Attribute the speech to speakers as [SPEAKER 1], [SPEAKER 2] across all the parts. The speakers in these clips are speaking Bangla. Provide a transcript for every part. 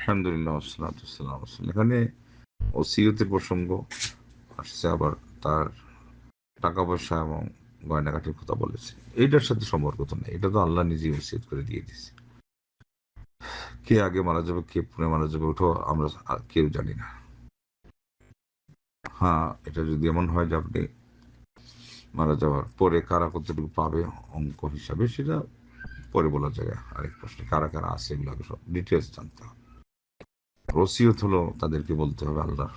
[SPEAKER 1] আলহামদুলিল্লাহ ওয়াসসালাতু ওয়াসসালামু আলা রাসূলিল্লাহ। এখানে ওসিয়তের প্রসঙ্গ আসছে, আবার তার টাকা পয়সা এবং গয়নাগাটির কথা বলেছে। এইটার সাথে সম্পর্ক তো নেই, এটা তো আল্লাহ নিজেই ওসিয়ত করে দিয়ে দিয়েছে। কে আগে মারা যাবে, কে পরে মারা যাবে, ওটাও আমরা কেউ জানি না। হ্যাঁ, এটা যদি এমন হয় যে আপনি মারা যাওয়ার পরে কারা কতটুকু পাবে অঙ্ক হিসাবে, সেটা পরে বলা যায়। আরেক প্রশ্ন, কারা কারা আছে এগুলো আগে সব ডিটেলস জানতে হবে। ওসিয়ত হলো তাদেরকে বলতে হবে আল্লাহর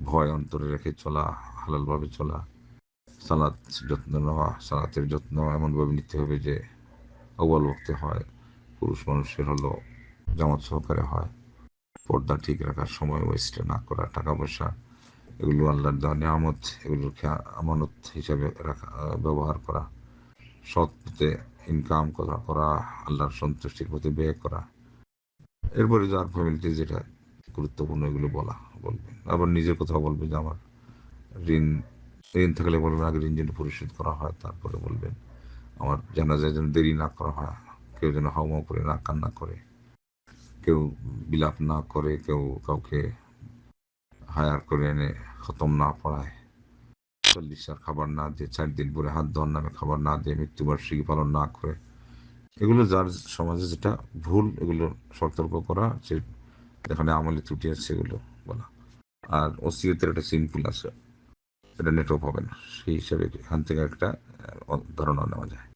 [SPEAKER 1] ভয় অন্তরে রেখে চলা, হালালভাবে চলা, সালাত যত্ন নেওয়া, সালাতের যত্ন এমনভাবে নিতে হবে যে আউয়াল ওয়াক্তে হয়, পুরুষ মানুষের হলো জামাত সহকারে হয়, পর্দা ঠিক রাখার সময় ওয়েস্টে না করা, টাকা পয়সা এগুলো আল্লাহর দেওয়া নিয়ামত, এগুলোকে আমানত হিসাবে রাখা, ব্যবহার করা, সৎ পথে ইনকাম করা, আল্লাহর সন্তুষ্টির পথে ব্যয় করা। এরপরে যার ফ্যামিলিতে যেটা গুরুত্বপূর্ণ এগুলো বলবেন। আবার নিজের কথা বলবেন যে আমার ঋণ ঋণ থাকলে বলবেন আগে ঋণ যেন পরিশোধ করা হয়, তারপরে বলবেন আমার জানাজায় যেন দেরি না করা হয়, কেউ যেন হাউমাউ করে না কান্না করে, কেউ বিলাপ না করে, কেউ কাউকে হায়ার করে এনে খতম না পড়ায়, 40 খাবার না দিয়ে 4 দিন পরে হাত ধোয়ার নামে খাবার না দিয়ে মৃত্যুবার্ষিকী পালন না করে, এগুলো যার সমাজে যেটা ভুল এগুলো সতর্ক করা, যে যেখানে আমলে ত্রুটি আছে সেগুলো বলা। আর ওসিয়তের একটা সিম্পল আছে, এটা নেটওয়ার্ক হবে না, সেই হিসাবে এখান থেকে একটা ধারণা নেওয়া যায়।